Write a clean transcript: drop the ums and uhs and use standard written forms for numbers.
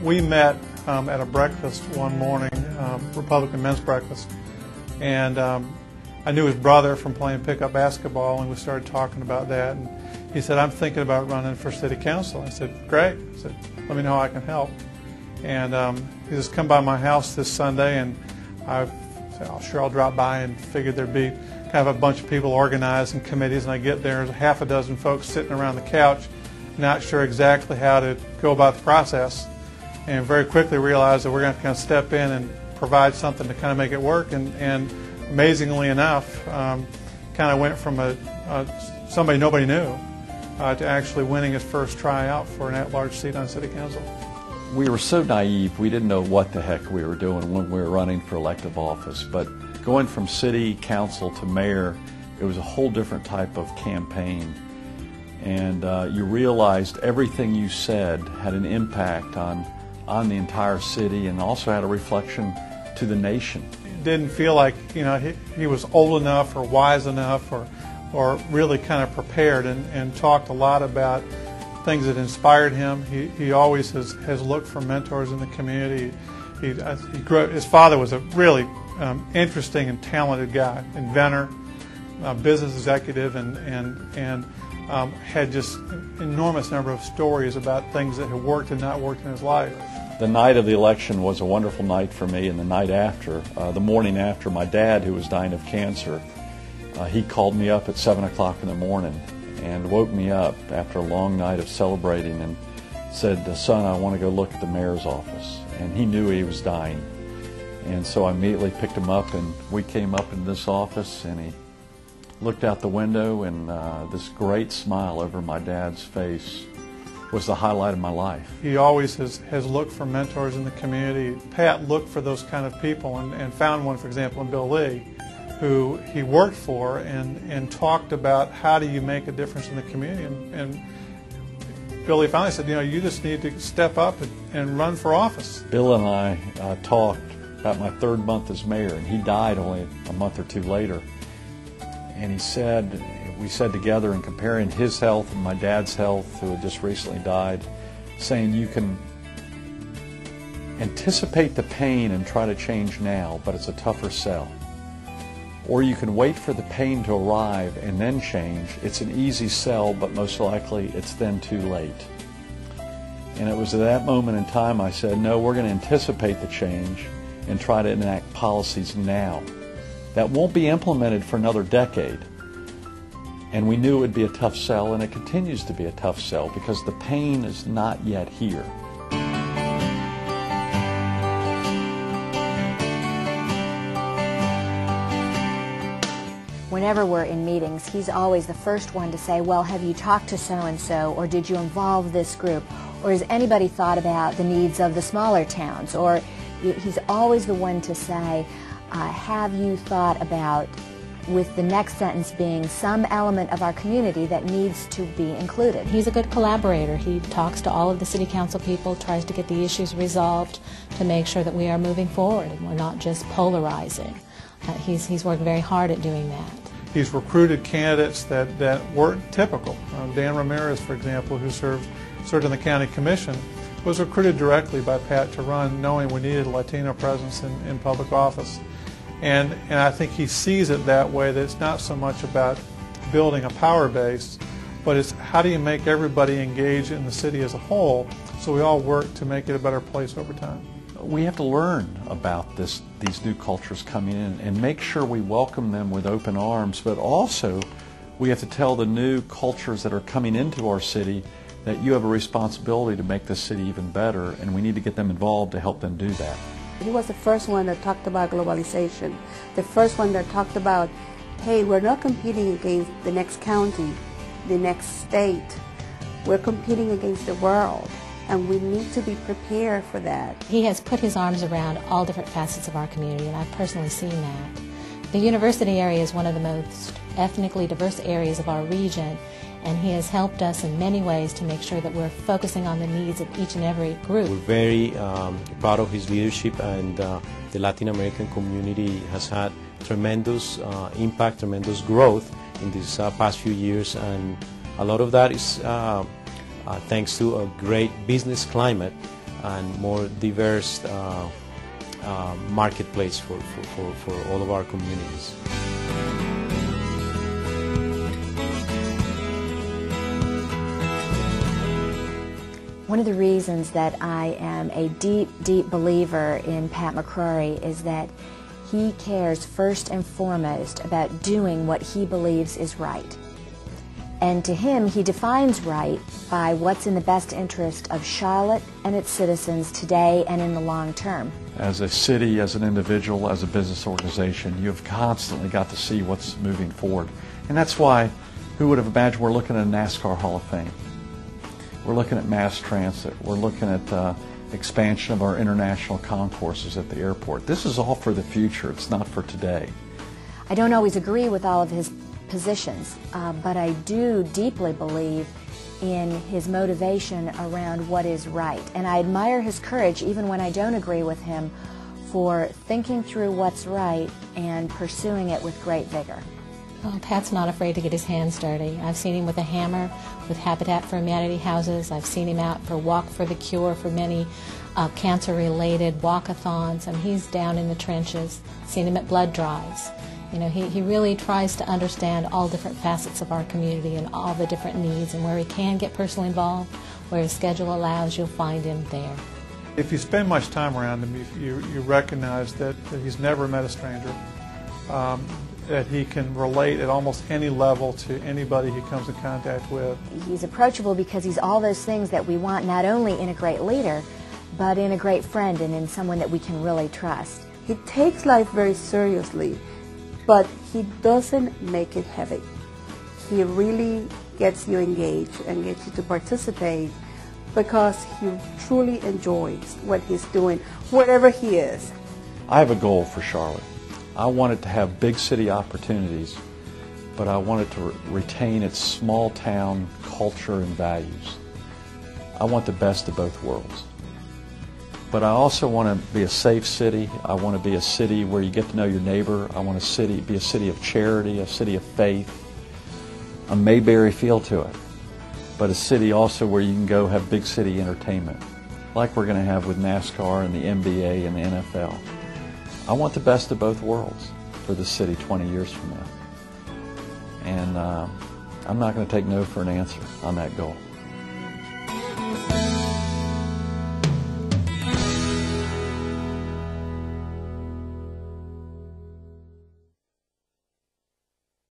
We met at a breakfast one morning, Republican men's breakfast, and I knew his brother from playing pickup basketball, and we started talking about that. And he said, "I'm thinking about running for city council." I said, "Great." I said, "Let me know how I can help." And he says, "Come by my house this Sunday," and I said, "Oh, sure, I'll drop by," and figured there'd be kind of a bunch of people organized in committees. And I get there, there's half a dozen folks sitting around the couch, not sure exactly how to go about the process, and very quickly realized that we're going to kind of step in and provide something to kind of make it work. And amazingly enough, kind of went from somebody nobody knew to actually winning his first tryout for an at-large seat on city council. We were so naive, we didn't know what the heck we were doing when we were running for elective office. But going from city council to mayor, it was a whole different type of campaign. And you realized everything you said had an impact on the entire city, and also had a reflection to the nation. Didn't feel like he was old enough or wise enough or really kind of prepared, and talked a lot about things that inspired him. He always has looked for mentors in the community. His father was a really interesting and talented guy, inventor, business executive, and had just an enormous number of stories about things that had worked and not worked in his life. The night of the election was a wonderful night for me, and the night after, the morning after, my dad, who was dying of cancer, he called me up at 7 o'clock in the morning and woke me up after a long night of celebrating and said, "Son, I want to go look at the mayor's office." And he knew he was dying. And so I immediately picked him up, and we came up in this office, and he looked out the window, and this great smile over my dad's face was the highlight of my life. He always has looked for mentors in the community. Pat looked for those kind of people and found one, for example, in Bill Lee, who he worked for and talked about how do you make a difference in the community. And Billy finally said, you just need to step up and run for office. Bill and I talked about my third month as mayor, and he died only a month or two later. And we said together, in comparing his health and my dad's health, who had just recently died, saying you can anticipate the pain and try to change now, but it's a tougher sell. Or you can wait for the pain to arrive and then change. It's an easy sell, but most likely it's then too late. And it was at that moment in time I said, no, we're going to anticipate the change and try to enact policies now that won't be implemented for another decade. And we knew it would be a tough sell, and it continues to be a tough sell because the pain is not yet here. Whenever we're in meetings, he's always the first one to say, well, have you talked to so-and-so, or did you involve this group, or has anybody thought about the needs of the smaller towns? Or he's always the one to say, have you thought about, with the next sentence being some element of our community that needs to be included. He's a good collaborator. He talks to all of the city council people, tries to get the issues resolved to make sure that we are moving forward and we're not just polarizing. He's worked very hard at doing that. He's recruited candidates that weren't typical. Dan Ramirez, for example, who served on the county commission, was recruited directly by Pat to run, knowing we needed a Latino presence in public office. And I think he sees it that way, that it's not so much about building a power base, but it's how do you make everybody engage in the city as a whole so we all work to make it a better place over time. We have to learn about these new cultures coming in and make sure we welcome them with open arms, but also we have to tell the new cultures that are coming into our city that you have a responsibility to make this city even better, and we need to get them involved to help them do that. He was the first one that talked about globalization, the first one that talked about, hey, we're not competing against the next county, the next state. We're competing against the world, and we need to be prepared for that. He has put his arms around all different facets of our community, and I've personally seen that. The university area is one of the most ethnically diverse areas of our region, and he has helped us in many ways to make sure that we're focusing on the needs of each and every group. We're very proud of his leadership, and the Latin American community has had tremendous impact, tremendous growth in these past few years, and a lot of that is thanks to a great business climate and more diverse marketplace for all of our communities. One of the reasons that I am a deep, deep believer in Pat McCrory is that he cares first and foremost about doing what he believes is right. And to him, he defines right by what's in the best interest of Charlotte and its citizens today and in the long term. As a city, as an individual, as a business organization, you've constantly got to see what's moving forward. And that's why, who would have imagined we're looking at a NASCAR Hall of Fame? We're looking at mass transit. We're looking at expansion of our international concourses at the airport. This is all for the future. It's not for today. I don't always agree with all of his positions, but I do deeply believe in his motivation around what is right. And I admire his courage, even when I don't agree with him, for thinking through what's right and pursuing it with great vigor. Oh, Pat's not afraid to get his hands dirty. I've seen him with a hammer, with Habitat for Humanity houses. I've seen him out for Walk for the Cure for many cancer-related walkathons. I mean, he's down in the trenches. Seen him at blood drives. You know, he really tries to understand all different facets of our community and all the different needs, and where he can get personally involved, where his schedule allows, you'll find him there. If you spend much time around him, you recognize that he's never met a stranger, that he can relate at almost any level to anybody he comes in contact with. He's approachable because he's all those things that we want not only in a great leader, but in a great friend and in someone that we can really trust. He takes life very seriously, but he doesn't make it heavy. He really gets you engaged and gets you to participate because he truly enjoys what he's doing, wherever he is. I have a goal for Charlotte. I want it to have big city opportunities, but I want it to retain its small town culture and values. I want the best of both worlds. But I also want to be a safe city. I want to be a city where you get to know your neighbor. I want to be a city of charity, a city of faith, a Mayberry feel to it, but a city also where you can go have big city entertainment, like we're going to have with NASCAR and the NBA and the NFL. I want the best of both worlds for the city 20 years from now. And I'm not going to take no for an answer on that goal.